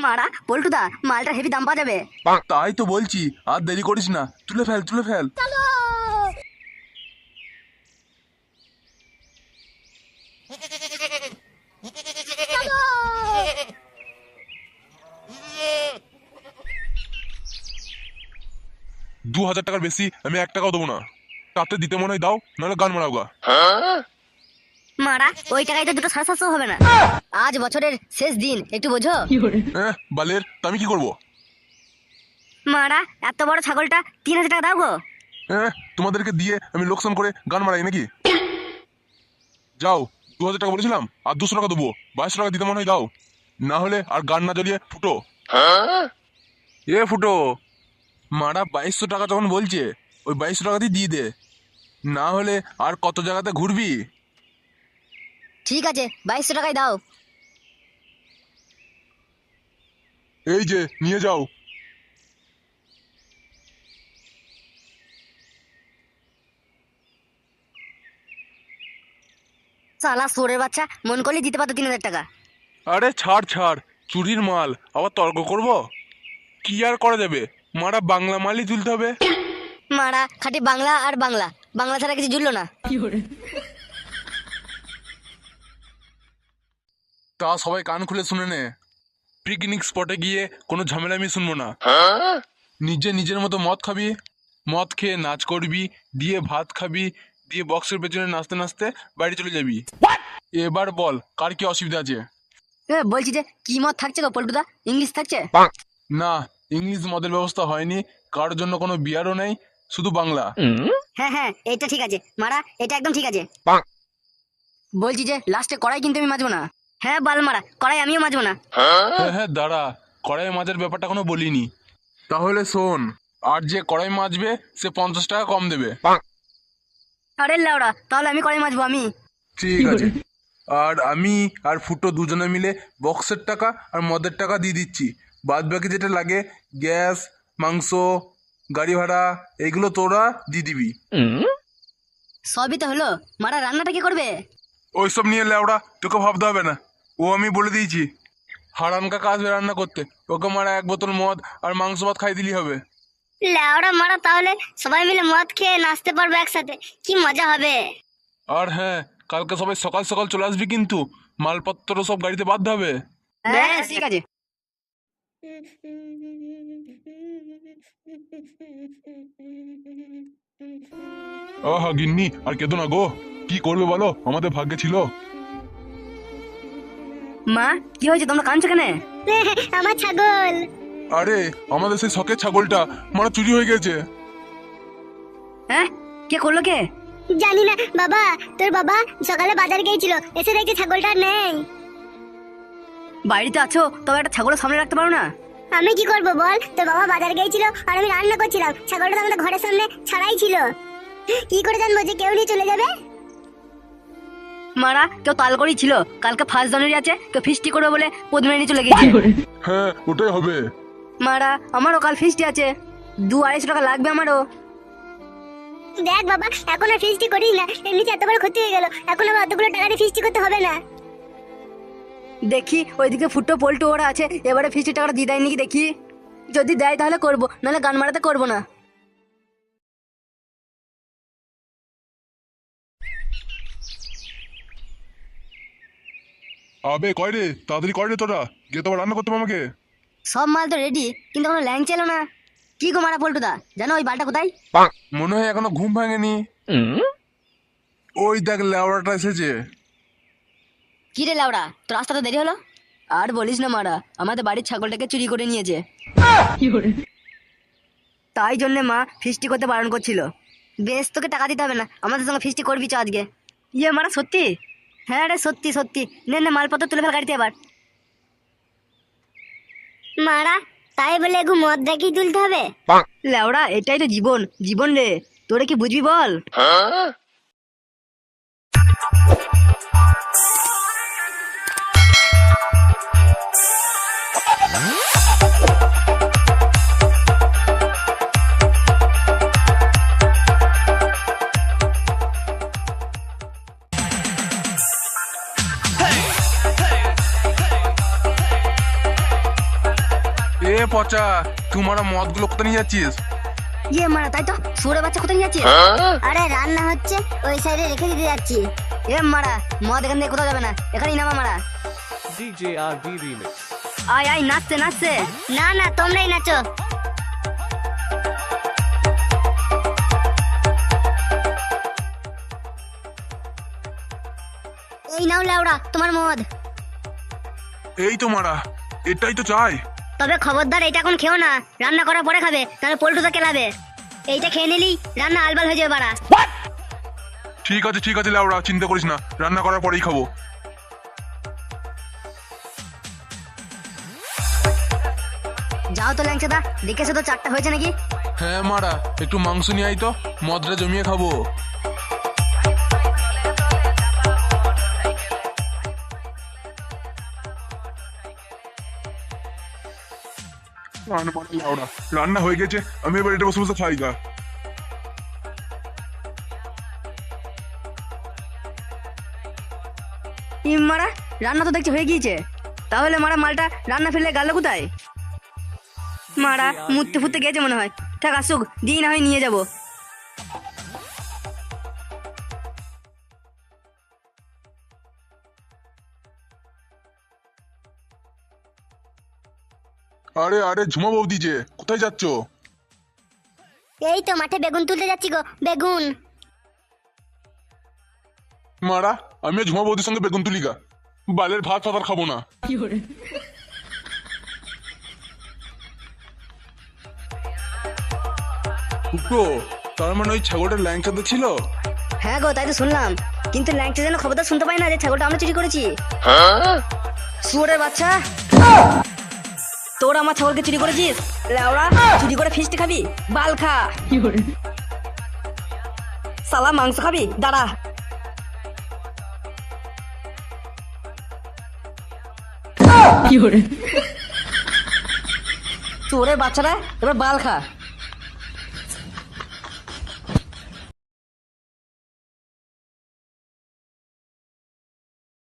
মারা পল্টুদা, মালটা হেভি দাম পাওয়া যাবে। তাই তো বলছি, আর দেরি করিস না, তুলে ফেল তুলে ফেল। $2000 বেশি আমি 1 টাকাও দেবো না। তাতে দিতে মনে হয় দাও, নাহলে গান মারাও গা। মারা ওই টাকায় তো দুটো 750 হবে না। আজ বছরের শেষ দিন, একটু বোঝো। বালের, তা আমি কি করবো? মারা এত বড় ছাগলটা 3000 টাকা দাও গো। তোমাদেরকে দিয়ে আমি লোকসান করে গান মারাই নাকি? যাও, 2000 টাকা বলেছিলাম, আর 200 টাকা দেবো। 2200 টাকা দিতে মনে হয় দাও, না হলে আর গান না জ্বলিয়ে ফুটো। এ ফুটো, মারা 2200 টাকা যখন বলছে, ওই 2200 টাকাতেই দিয়ে দে, না হলে আর কত জায়গাতে ঘুরবি। ঠিক আছে, 2200 টাকাই দাও। এই যে নিয়ে যাও। শালা সোরের বাচ্চা, মন করলে দিতে পারতো 3000 টাকা। আরে ছাড় ছাড়, চুরির মাল আবার তর্ক করব? কি আর করা যাবে, মারা বাংলা মালই তুলতে হবে। মারা খাটি বাংলা আর বাংলা, বাংলা ছাড়া কিছু জুড়লো না। তা সবাই কান খুলে শুনে নে, পিকনিক স্পটে গিয়ে কোনো ঝামেলা আমি শুনবো না। নিজের মতো মদ খাবি, মদ খেয়ে নাচ করবি, দিয়ে ভাত খাবি, দিয়ে বক্সের পেছনে নাচতে নাচতে বাড়ি চলে যাবি। এবার বল, কার কি অসুবিধা আছে? বলছি যে কি মত থাকছে গো পল্টুদা, ইংলিশ থাকছে? না, ইংলিশ মদের ব্যবস্থা হয়নি, কারোর জন্য কোনো বিয়ারও নেই, শুধু বাংলা। হ্যাঁ এটা ঠিক আছে মারা, এটা একদম ঠিক আছে। বলছি যে লাস্টে কড়াই কিন্তু আমি মাজবো না। হ্যাঁ বাল মারা, কড়াই আমিও মাজবো না। হ্যাঁ দাঁড়া, কড়াই মাজার ব্যাপারটা কোনো বলিনি। তাহলে শোন, আর যে কড়াই মাজবে সে 50 টাকা কম দেবে। আরে লাউড়া, তাহলে আমি কড়াই মাজবো আমি। ঠিক আছে, আর আমি আর ফুটো দুজনে মিলে বক্সের টাকা আর মদের টাকা দিয়ে দিচ্ছি। বাদ বাকি যেটা লাগে, গ্যাস, মাংস, গাড়ি ভাড়া, এগুলো তোরা দিয়ে দিবি। সবই তো হলো, মারা রান্নাটা কি করবে? ওইসব নিয়ে লেওড়া তোকে ভাবতে হবে না, ও আমি বলে দিয়েছি। হারান কাকা আসবে রান্না করতে, ওকে মারা 1 বোতল মদ আর মাংস ভাত খাই দিলেই হবে। লাউড়া মারা, তাহলে সবাই মিলে মদ খেয়ে নাচতে পারবে একসাথে, কি মজা হবে। আর হ্যাঁ, কালকে সবাই সকাল সকাল চলে আসবি, কিন্তু মালপত্র সব গাড়িতে বাঁধতে হবে। হ্যাঁ ঠিক আছে। আহা গিন্নি, আর কেঁদো না গো, কি করবে বলো, আমাদের ভাগ্যে ছিল। মা কি হয়েছে, তোমরা কাঁদছো কেন? আমার ছাগল। আরে আমাদের সেই শখের ছাগলটা মানে চুরি হয়ে গেছে। হ্যাঁ, কে করলো কে? জানি না বাবা, তোর বাবা সকালে বাজার গিয়েছিল, এসে দেখছি ছাগলটা নেই। বাড়িতে আছো, তবে একটা ছাগলের সামনে রাখতে পারো না? আমি কি করব বল, তোর বাবা বাজার গিয়েছিল আর আমি রান্না করছিলাম, ছাগলটা তো আমাদের ঘরের সামনে ছাড়াই ছিল। কি করে জানবো যে কেউ নিয়ে চলে যাবে? মারা কেউ তাল করেই ছিল, কালকে 1 জানুয়ারি আছে, কেউ ফিস্টি করবে বলে পদ্মিনী নিয়ে চলে গেছে। হ্যাঁ ওটাই হবে। মারা আমারও কাল ফিস্টি আছে, 200-250 টাকা লাগবে আমারও। দেখ বাবা, এখন আর ফিস্টি করিস না, এমনিতে এত বড় ক্ষতি হয়ে গেল, এখন আবার অতগুলো টাকা দিয়ে ফিস্টি করতে হবে না। দেখি ওইদিকে ফুটো পল্টু ওরা আছে, এবারে ফিস্টি টাকাটা দিয়ে দেয় নাকি দেখি, যদি দেয় তাহলে করবো, নাহলে গান মারাতে করবো না। আবে কয় রে, তাড়াতাড়ি কয় রে, তোরা গিয়ে তো আবার রান্না করতে হবে আমাকে। সব মাল তো রেডি, কিন্তু কোনো ল্যাং ছিল না। কি গো মারা পল্টুদা, জানো ওই বালটা কোথায়? মনে হয় এখনো ঘুম ভাঙেনি। ওই দেখ লেওড়াটা এসেছে। কি রে লাউড়া, তোর রাস্তা তো দেরি হলো। আর বলিস না মারা, আমাদের বাড়ির ছাগলটাকে চুরি করে নিয়েছে। তাই জন্য মা ফিস্টি করতে বারণ করছিল। বেশ, তোকে টাকা দিতে হবে না, আমাদের সঙ্গে ফিস্টি করবি চ আজকে। ইয়ে মারা সত্যি? হ্যাঁ রে সত্যি সত্যি, নে মালপত্র তুলে ফেল গাড়িতে এবার। মারা তাই বলে এগু মদ দেখি তুলতে হবে? লেওড়া এটাই তো জীবন, জীবন রে, তোরা কি বুঝবি বল। পচা, তোমার মদগুলো কোথায় নিয়ে যাচ্ছিস? মারা তাই তো, শুয়োরের বাচ্চা কোথায় নিয়ে যাচ্ছিস? আরে রান্না হচ্ছে, ওই সাইডে রেখে দিতে যাচ্ছি। মারা মদ এখান থেকে কোথাও যাবে না, এখানেই নামা মারা। DJ RD Remix. আয় আয়, নাচছে নাচছে। না না, তোমরাই নাচো। এই নাও লাউড়া তোমার মদ। এই তো মারা, এটাই তো চাই। তবে খবরদার এটা এখন খেও না, রান্না করার পরে খাবে, তাহলে পল্টুদা কেলাবে। এইটা খেয়ে নিলেই রান্না আলবাল হয়ে যাবে বাড়া। ঠিক আছে লাউড়া, চিন্তা করিস না, রান্না করার পরেই খাবো। যাও তো ল্যাংচাদা, দেখেছো তো 4টা হয়েছে নাকি? হ্যাঁ মারা, একটু মাংস নিয়ে আই তো, মদটা জমিয়ে খাবো। রান্না হয়ে গেছে, আমি এবার এটা বসে বসে খাই গা। মারা রান্না তো দেখছি হয়ে গিয়েছে, তাহলে মারা মালটা রান্না ফেললে গেল কোথায়? মারা মুততে ফুটতে গেছে মনে হয়, থাক আসুক, দিয়ে না হয় নিয়ে যাবো। আরে ঝুমা বৌদি যে, কোথায় যাচ্ছ? এই তো মাঠে বেগুন তুলতে যাচ্ছি গো, বেগুন। মারা, আমিও ঝুমা বৌদির সঙ্গে বেগুন তুলি গা, বালের ভাত ফাত আর খাবো না। ফুটো, তার মানে ওই ছাগলটা ল্যাংচাতে ছিল? হ্যাঁ গো, তাই তো শুনলাম, কিন্তু ল্যাংচা যেন খবরদার শুনতে পাই না যে ছাগলটা আমরা চুরি করেছি। শুয়োরের বাচ্চা, তোর আমার ছাগলকে চুরি করেছিস? লেওড়া, চুরি করে ফিস্টি খাবি? বাল খা। সালা মাংস খাবি? দাঁড়া। শুয়োরের বাচ্চারা, এবার বাল খা।